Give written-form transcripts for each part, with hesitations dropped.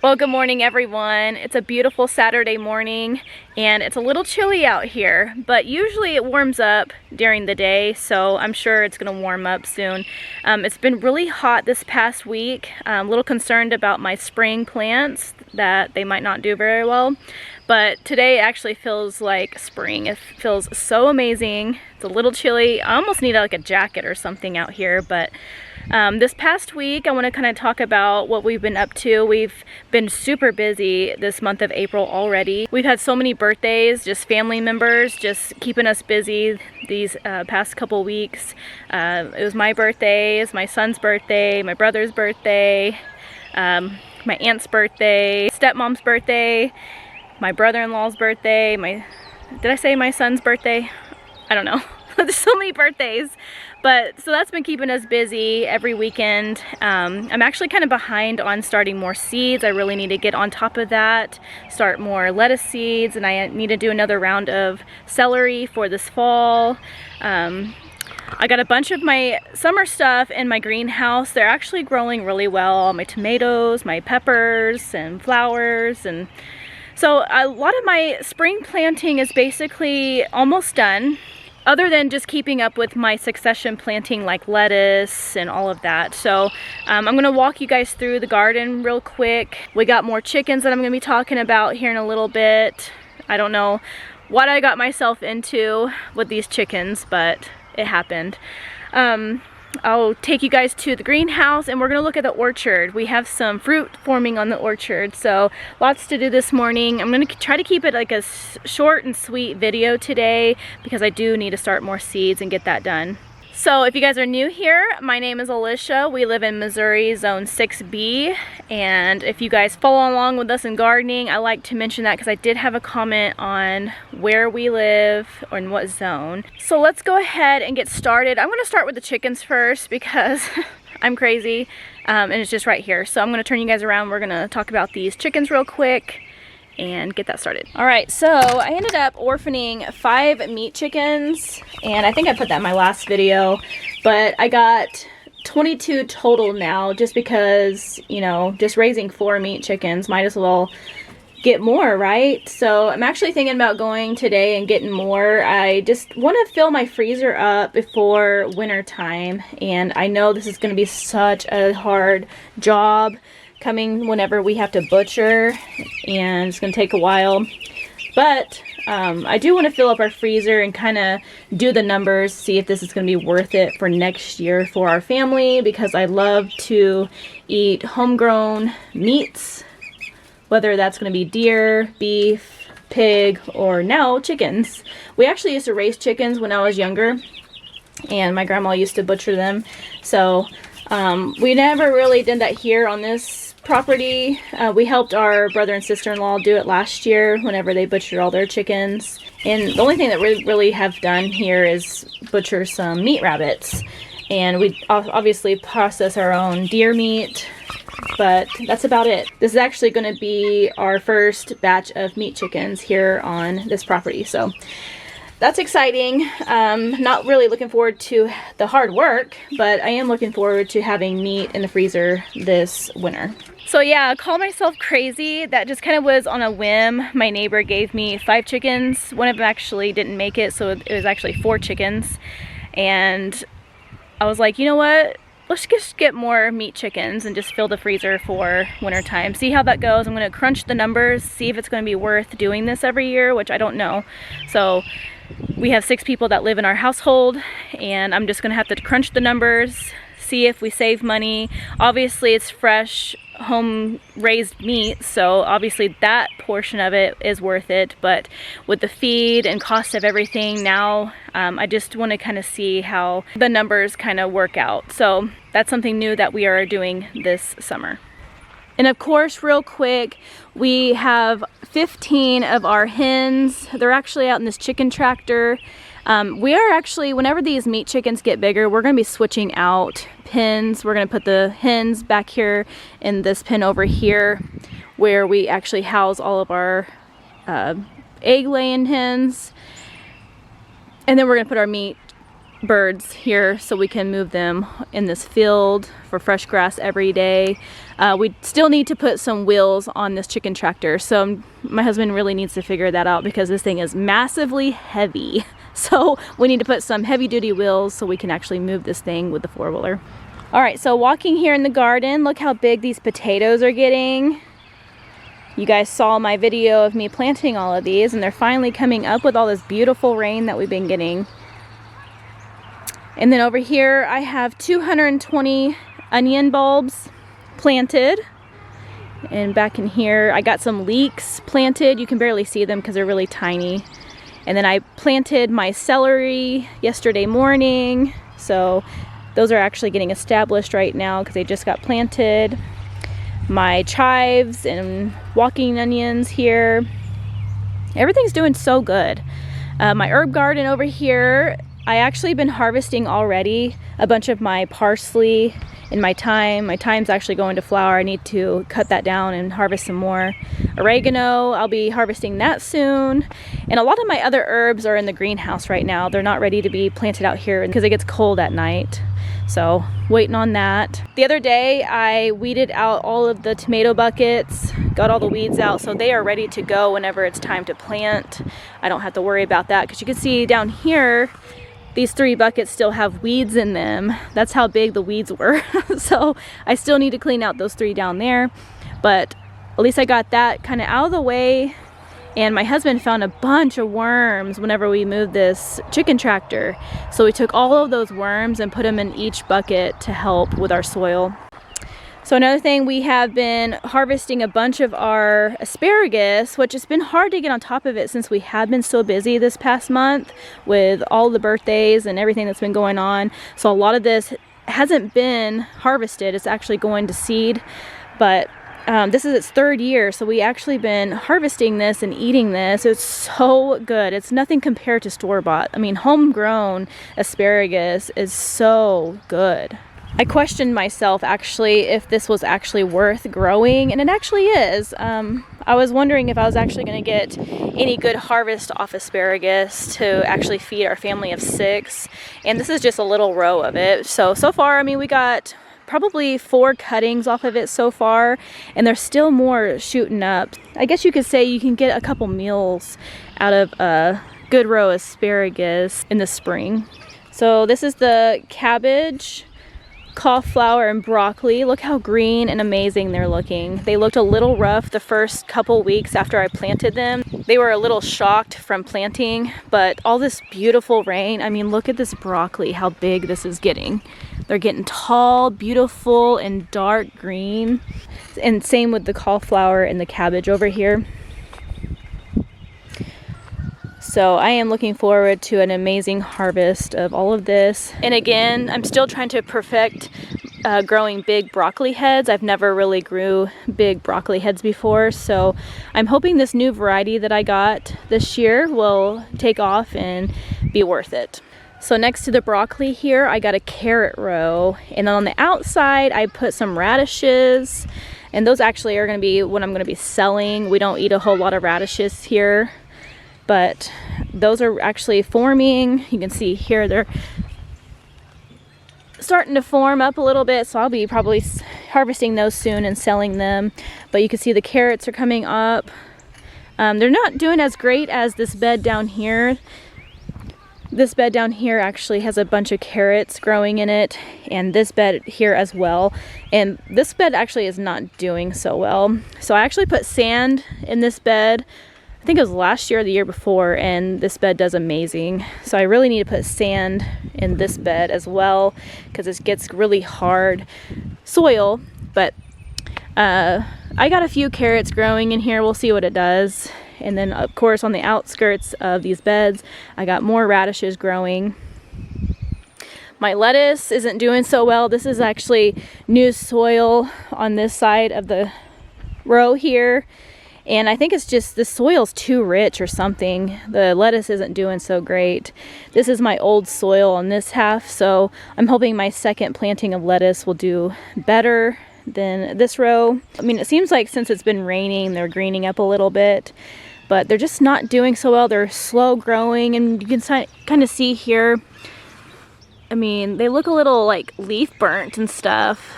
Well, good morning everyone. It's a beautiful Saturday morning and it's a little chilly out here, but usually it warms up during the day, so I'm sure it's gonna warm up soon. It's been really hot this past week. I'm a little concerned about my spring plants that they might not do very well, but today actually feels like spring. It feels so amazing. It's a little chilly. I almost need like a jacket or something out here, but this past week I want to kind of talk about what we've been up to. We've been super busy this month of April already. We've had so many birthdays, just family members just keeping us busy these past couple weeks. It was my birthday, it's my son's birthday, my brother's birthday, my aunt's birthday, stepmom's birthday, my brother-in-law's birthday, did I say my son's birthday? I don't know. There's so many birthdays, but so that's been keeping us busy every weekend. I'm actually kind of behind on starting more seeds. I really need to get on top of that, start more lettuce seeds, and I need to do another round of celery for this fall. I got a bunch of my summer stuff in my greenhouse. They're actually growing really well. All my tomatoes, my peppers, and flowers, and so a lot of my spring planting is basically almost done, other than just keeping up with my succession planting like lettuce and all of that. So I'm gonna walk you guys through the garden real quick. We got more chickens that I'm gonna be talking about here in a little bit. I don't know what I got myself into with these chickens, but it happened. I'll take you guys to the greenhouse and we're gonna look at the orchard. We have some fruit forming on the orchard, so lots to do this morning. I'm gonna try to keep it like a short and sweet video today because I do need to start more seeds and get that done. So if you guys are new here, my name is Alicia. We live in Missouri, Zone 6B, and if you guys follow along with us in gardening, I like to mention that because I did have a comment on where we live or in what zone. So let's go ahead and get started. I'm going to start with the chickens first because I'm crazy, and it's just right here. So I'm going to turn you guys around. We're going to talk about these chickens real quick and get that started. All right, so I ended up orphaning 5 meat chickens, and I think I put that in my last video, but I got 22 total now just because, you know, just raising 4 meat chickens, might as well get more, right? So I'm actually thinking about going today and getting more. I just want to fill my freezer up before winter time, and I know this is going to be such a hard job coming whenever we have to butcher, and it's gonna take a while, but I do want to fill up our freezer and kind of do the numbers, see if this is going to be worth it for next year for our family, because I love to eat homegrown meats, whether that's going to be deer, beef, pig, or now chickens. We actually used to raise chickens when I was younger, and my grandma used to butcher them, so we never really did that here on this property. We helped our brother and sister-in-law do it last year whenever they butchered all their chickens, and the only thing that we really have done here is butcher some meat rabbits, and we obviously process our own deer meat, but that's about it. This is actually going to be our first batch of meat chickens here on this property, so that's exciting. Not really looking forward to the hard work, but I am looking forward to having meat in the freezer this winter. So yeah, call myself crazy. That just kind of was on a whim. My neighbor gave me 5 chickens. One of them actually didn't make it, so it was actually 4 chickens. And I was like, you know what? Let's just get more meat chickens and just fill the freezer for winter time. See how that goes. I'm gonna crunch the numbers, see if it's gonna be worth doing this every year, which I don't know. So we have 6 people that live in our household, and I'm just gonna have to crunch the numbers, see if we save money. Obviously it's fresh home raised meat, so obviously that portion of it is worth it, but with the feed and cost of everything now, I just want to kind of see how the numbers kind of work out. So that's something new that we are doing this summer. And of course, real quick, we have 15 of our hens. They're actually out in this chicken tractor. We are actually, whenever these meat chickens get bigger, we're going to be switching out pens. We're going to put the hens back here in this pen over here where we actually house all of our egg laying hens. And then we're going to put our meat birds here so we can move them in this field for fresh grass every day. We still need to put some wheels on this chicken tractor, so my husband really needs to figure that out because this thing is massively heavy. So we need to put some heavy-duty wheels so we can actually move this thing with the four-wheeler. All right, so walking here in the garden, look how big these potatoes are getting. You guys saw my video of me planting all of these, and they're finally coming up with all this beautiful rain that we've been getting. And then over here, I have 220 onion bulbs planted. And back in here, I got some leeks planted. You can barely see them because they're really tiny. And then I planted my celery yesterday morning. So those are actually getting established right now because they just got planted. My chives and walking onions here. Everything's doing so good. My herb garden over here, I actually been harvesting already a bunch of my parsley and my thyme. My thyme's actually going to flower. I need to cut that down and harvest some more. Oregano, I'll be harvesting that soon. And a lot of my other herbs are in the greenhouse right now. They're not ready to be planted out here because it gets cold at night. So waiting on that. The other day I weeded out all of the tomato buckets, got all the weeds out, so they are ready to go whenever it's time to plant. I don't have to worry about that because you can see down here, these 3 buckets still have weeds in them. That's how big the weeds were. So I still need to clean out those 3 down there, but at least I got that kind of out of the way. And my husband found a bunch of worms whenever we moved this chicken tractor. So we took all of those worms and put them in each bucket to help with our soil. So another thing, we have been harvesting a bunch of our asparagus, which has been hard to get on top of it since we have been so busy this past month with all the birthdays and everything that's been going on. So a lot of this hasn't been harvested. It's actually going to seed, but this is its 3rd year, so we actually been harvesting this and eating this. It's so good. It's nothing compared to store-bought. I mean, homegrown asparagus is so good. I questioned myself actually if this was actually worth growing, and it actually is. I was wondering if I was actually going to get any good harvest off asparagus to actually feed our family of 6, and this is just a little row of it. So far, I mean, we got probably 4 cuttings off of it so far, and there's still more shooting up. I guess you could say you can get a couple meals out of a good row of asparagus in the spring. So this is the cabbage, cauliflower, and broccoli. Look how green and amazing they're looking. They looked a little rough the first couple weeks after I planted them. They were a little shocked from planting, but all this beautiful rain, I mean, look at this broccoli, how big this is getting. They're getting tall, beautiful, and dark green. And same with the cauliflower and the cabbage over here. So I am looking forward to an amazing harvest of all of this. And again, I'm still trying to perfect growing big broccoli heads. I've never really grew big broccoli heads before, so I'm hoping this new variety that I got this year will take off and be worth it. So next to the broccoli here, I got a carrot row, and then on the outside I put some radishes, and those actually are going to be what I'm going to be selling. We don't eat a whole lot of radishes here, but those are actually forming. You can see here they're starting to form up a little bit, so I'll be probably harvesting those soon and selling them. But you can see the carrots are coming up. They're not doing as great as this bed down here. This bed down here actually has a bunch of carrots growing in it, and this bed here as well. And this bed actually is not doing so well. So I actually put sand in this bed. I think it was last year or the year before, and this bed does amazing. So I really need to put sand in this bed as well because it gets really hard soil. But I got a few carrots growing in here. We'll see what it does. And then of course on the outskirts of these beds, I got more radishes growing. My lettuce isn't doing so well. This is actually new soil on this side of the row here. And I think it's just the soil's too rich or something. The lettuce isn't doing so great. This is my old soil on this half, so I'm hoping my second planting of lettuce will do better than this row. I mean, it seems like since it's been raining, they're greening up a little bit, but they're just not doing so well. They're slow growing, and you can kind of see here I mean, they look a little like leaf burnt and stuff.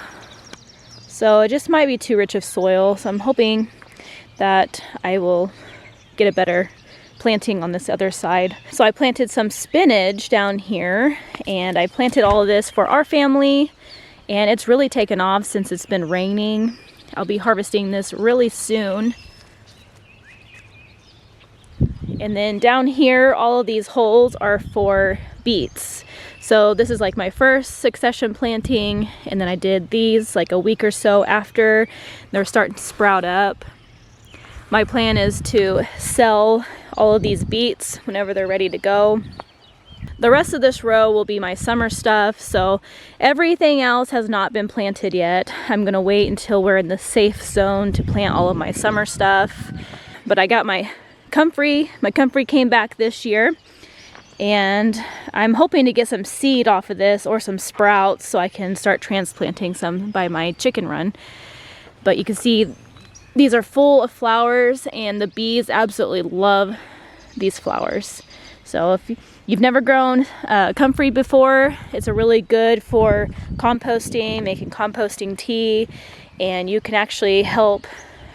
So it just might be too rich of soil. So I'm hoping that I will get a better planting on this other side. So I planted some spinach down here, and I planted all of this for our family, and it's really taken off since it's been raining. I'll be harvesting this really soon. And then down here, all of these holes are for beets. So this is like my first succession planting, and then I did these like a week or so after. They're starting to sprout up. My plan is to sell all of these beets whenever they're ready to go. The rest of this row will be my summer stuff, so everything else has not been planted yet. I'm gonna wait until we're in the safe zone to plant all of my summer stuff. But I got my comfrey. My comfrey came back this year, and I'm hoping to get some seed off of this or some sprouts so I can start transplanting some by my chicken run. But you can see these are full of flowers, and the bees absolutely love these flowers. So if you've never grown comfrey before, it's a really good for composting, making composting tea, and you can actually help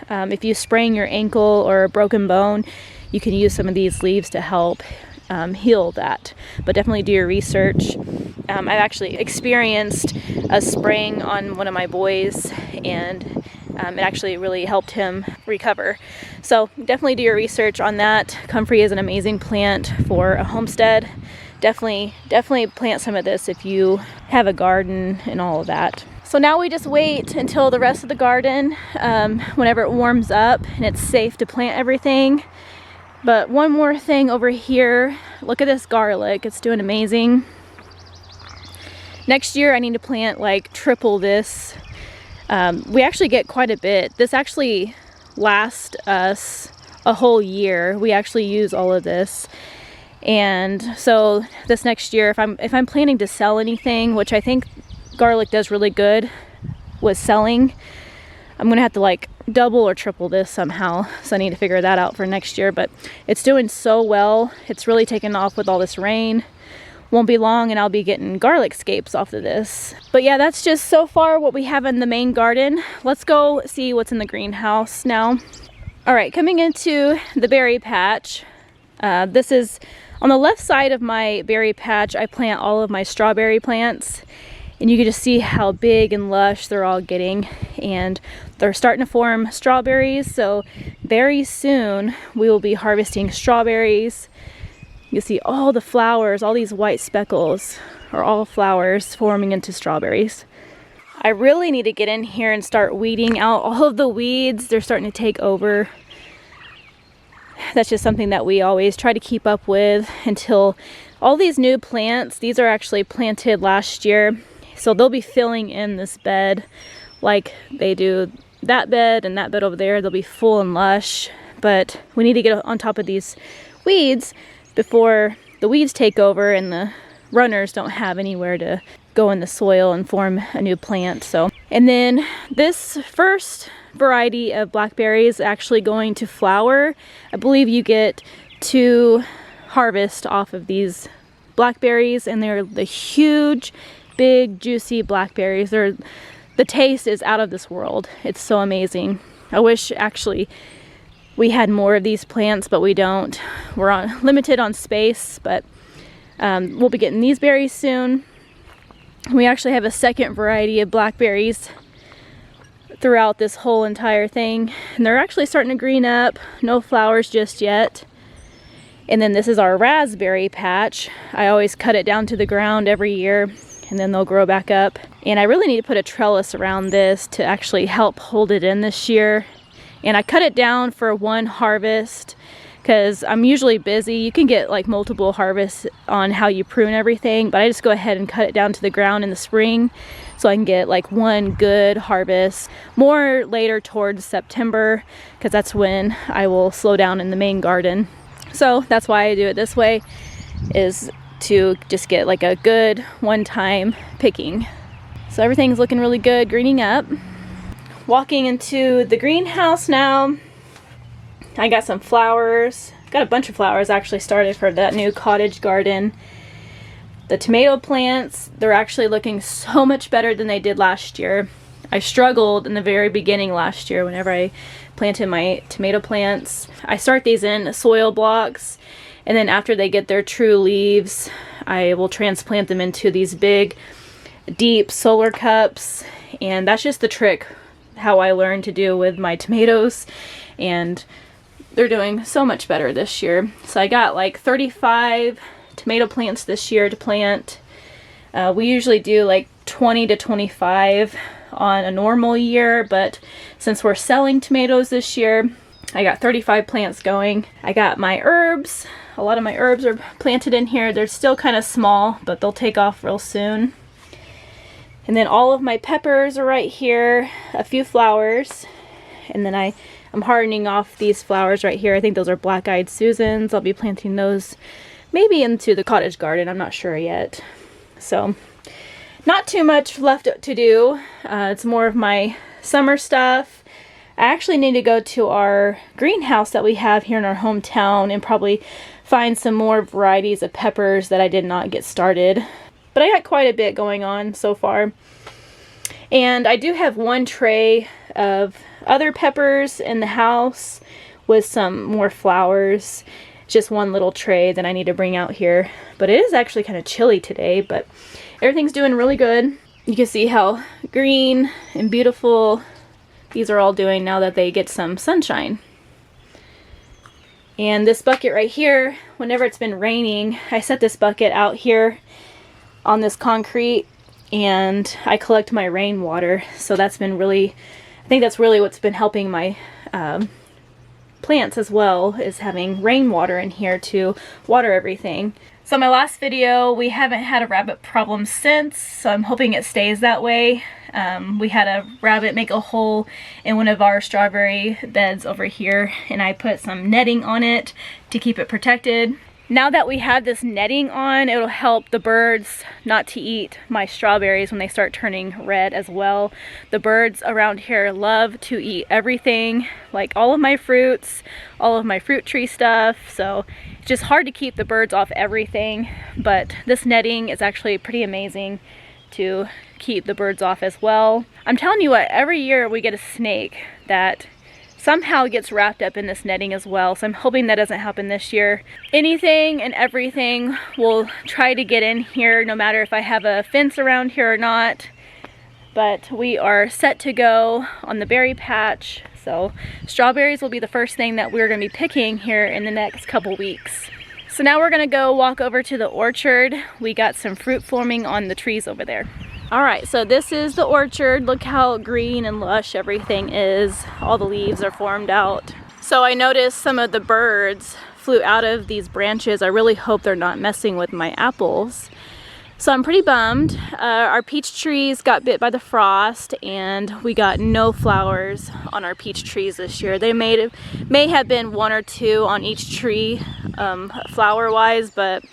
if you sprain your ankle or a broken bone. You can use some of these leaves to help heal that. But definitely do your research. I've actually experienced a spraying on one of my boys, and it actually really helped him recover. So definitely do your research on that. Comfrey is an amazing plant for a homestead. Definitely plant some of this if you have a garden and all of that. So now we just wait until the rest of the garden, whenever it warms up and it's safe to plant everything. But one more thing over here, look at this garlic, it's doing amazing. Next year I need to plant like triple this. We actually get quite a bit. This actually lasts us a whole year. We actually use all of this. And so this next year, if I'm planning to sell anything, which I think garlic does really good with selling, I'm gonna have to like double or triple this somehow. So I need to figure that out for next year, but it's doing so well. It's really taken off with all this rain. Won't be long and I'll be getting garlic scapes off of this. But yeah, that's just so far what we have in the main garden. Let's go see what's in the greenhouse now. All right, coming into the berry patch. This is on the left side of my berry patch. I plant all of my strawberry plants, and you can just see how big and lush they're all getting, and they're starting to form strawberries. So very soon we will be harvesting strawberries. You see all the flowers, all these white speckles are all flowers forming into strawberries. I really need to get in here and start weeding out all of the weeds. They're starting to take over. That's just something that we always try to keep up with until all these new plants, these are actually planted last year. So they'll be filling in this bed like they do that bed and that bed over there. They'll be full and lush, but we need to get on top of these weeds before the weeds take over and the runners don't have anywhere to go in the soil and form a new plant. So, and then this first variety of blackberries actually going to flower. I believe you get 2 harvests off of these blackberries, and they're the huge, big, juicy blackberries. The taste is out of this world. It's so amazing. I wish actually we had more of these plants, but we don't. We're limited on space, but we'll be getting these berries soon. We actually have a second variety of blackberries throughout this whole entire thing, and they're actually starting to green up. No flowers just yet. And then this is our raspberry patch. I always cut it down to the ground every year, and then they'll grow back up. And I really need to put a trellis around this to actually help hold it in this year. And I cut it down for one harvest because I'm usually busy. You can get like multiple harvests on how you prune everything, but I just go ahead and cut it down to the ground in the spring so I can get like one good harvest. More later towards September, because that's when I will slow down in the main garden. So that's why I do it this way, is to just get like a good one-time picking. So everything's looking really good, greening up. Walking into the greenhouse now. I got some flowers. Got a bunch of flowers actually started for that new cottage garden. The tomato plants, they're actually looking so much better than they did last year. I struggled in the very beginning last year whenever I planted my tomato plants. I start these in soil blocks, and then after they get their true leaves, I will transplant them into these big, deep solar cups, and that's just the trick how I learned to do with my tomatoes, and they're doing so much better this year. So I got like 35 tomato plants this year to plant. We usually do like 20 to 25 on a normal year, but since we're selling tomatoes this year, I got 35 plants going. I got my herbs. A lot of my herbs are planted in here. They're still kind of small, but they'll take off real soon. And then all of my peppers are right here, a few flowers, and then I'm hardening off these flowers right here. I think those are black-eyed Susans. I'll be planting those maybe into the cottage garden. I'm not sure yet. So not too much left to do. It's more of my summer stuff. I actually need to go to our greenhouse that we have here in our hometown and probably find some more varieties of peppers that I did not get started. But I got quite a bit going on so far. And I do have one tray of other peppers in the house with some more flowers. Just one little tray that I need to bring out here. But it is actually kind of chilly today, but everything's doing really good. You can see how green and beautiful these are all doing now that they get some sunshine. And this bucket right here, whenever it's been raining, I set this bucket out here on this concrete and I collect my rainwater. So that's been really, I think that's really what's been helping my plants as well, is having rainwater in here to water everything. So my last video, we haven't had a rabbit problem since, so I'm hoping it stays that way. We had a rabbit make a hole in one of our strawberry beds over here, and I put some netting on it to keep it protected. Now that we have this netting on, it'll help the birds not to eat my strawberries when they start turning red as well. The birds around here love to eat everything, like all of my fruits, all of my fruit tree stuff, so it's just hard to keep the birds off everything, but this netting is actually pretty amazing to keep the birds off as well. I'm telling you what, every year we get a snake that somehow gets wrapped up in this netting as well, so I'm hoping that doesn't happen this year. Anything and everything will try to get in here, no matter if I have a fence around here or not. But we are set to go on the berry patch, so strawberries will be the first thing that we're going to be picking here in the next couple weeks. So now we're going to go walk over to the orchard. We got some fruit forming on the trees over there. Alright, so this is the orchard. Look how green and lush everything is. All the leaves are formed out. So I noticed some of the birds flew out of these branches. I really hope they're not messing with my apples. So I'm pretty bummed. Our peach trees got bit by the frost and we got no flowers on our peach trees this year. They may have been one or two on each tree flower wise, but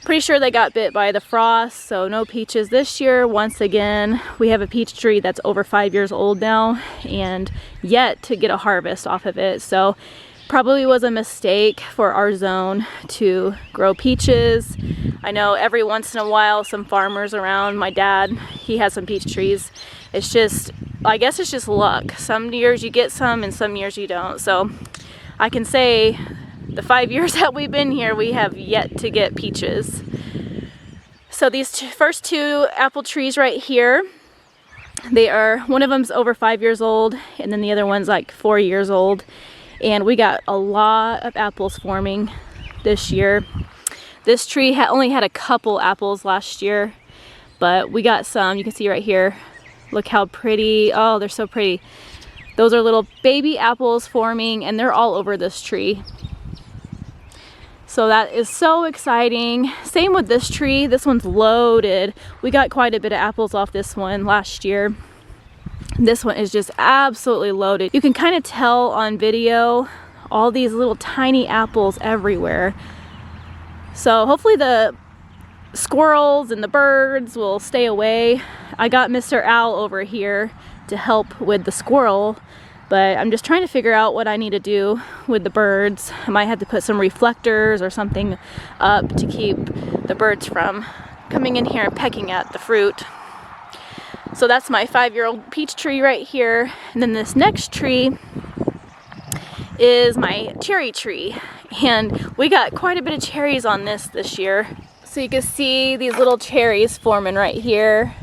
pretty sure they got bit by the frost, so no peaches this year. Once again, we have a peach tree that's over 5 years old now and yet to get a harvest off of it. So probably was a mistake for our zone to grow peaches. I know every once in a while some farmers around, my dad, he has some peach trees. It's just, I guess it's just luck. Some years you get some and some years you don't. So I can say the 5 years that we've been here, we have yet to get peaches. So these first two apple trees right here, they are, one of them's over 5 years old and then the other one's like 4 years old. And we got a lot of apples forming this year. This tree only had a couple apples last year, but we got some. You can see right here. Look how pretty. Oh, they're so pretty. Those are little baby apples forming and they're all over this tree. So that is so exciting. Same with this tree. This one's loaded. We got quite a bit of apples off this one last year. This one is just absolutely loaded. You can kind of tell on video all these little tiny apples everywhere. So hopefully the squirrels and the birds will stay away. I got Mr. Owl over here to help with the squirrel, but I'm just trying to figure out what I need to do with the birds. I might have to put some reflectors or something up to keep the birds from coming in here and pecking at the fruit. So that's my 5-year-old peach tree right here. And then this next tree is my cherry tree. And we got quite a bit of cherries on this year. So you can see these little cherries forming right here.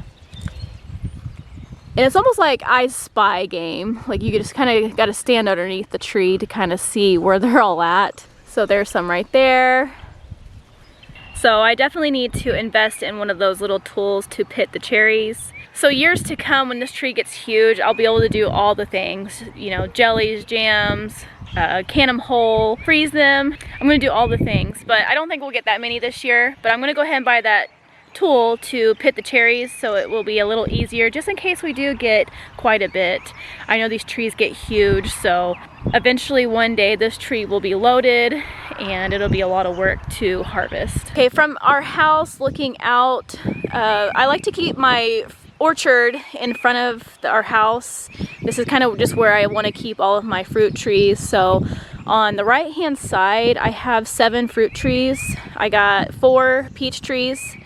And it's almost like I Spy game. Like you just kind of got to stand underneath the tree to kind of see where they're all at. So there's some right there. So I definitely need to invest in one of those little tools to pit the cherries. So years to come, when this tree gets huge, I'll be able to do all the things. You know, jellies, jams, can them whole, freeze them. I'm gonna do all the things, but I don't think we'll get that many this year. But I'm gonna go ahead and buy that tool to pit the cherries so it will be a little easier just in case we do get quite a bit. I know these trees get huge, so eventually one day this tree will be loaded and it'll be a lot of work to harvest. Okay, from our house looking out, I like to keep my orchard in front of our house. This is kind of just where I want to keep all of my fruit trees. So on the right hand side I have 7 fruit trees. I got 4 peach trees,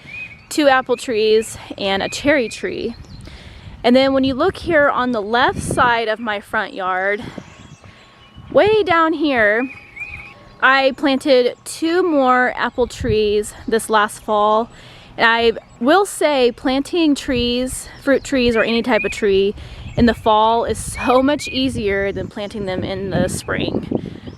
2 apple trees, and a cherry tree. And then when you look here on the left side of my front yard, way down here, I planted 2 more apple trees this last fall. And I will say planting trees, fruit trees, or any type of tree in the fall is so much easier than planting them in the spring.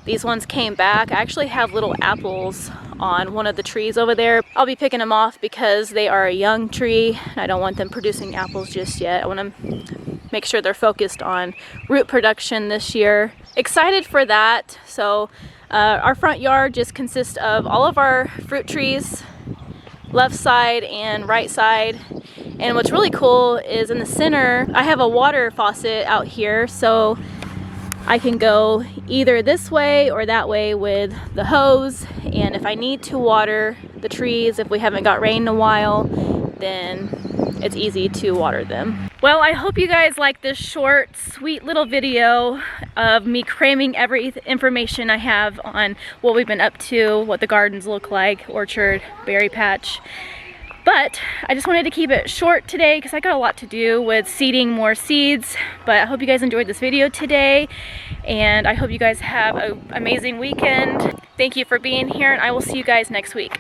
These ones came back. I actually have little apples on one of the trees over there. I'll be picking them off because they are a young tree and I don't want them producing apples just yet. I want to make sure they're focused on root production this year. Excited for that. So our front yard just consists of all of our fruit trees, left side and right side. And what's really cool is in the center I have a water faucet out here, so I can go either this way or that way with the hose, and if I need to water the trees, if we haven't got rain in a while, then it's easy to water them. Well, I hope you guys like this short, sweet little video of me cramming every information I have on what we've been up to, what the gardens look like, orchard, berry patch. But I just wanted to keep it short today because I got a lot to do with seeding more seeds. But I hope you guys enjoyed this video today, and I hope you guys have an amazing weekend. Thank you for being here, and I will see you guys next week.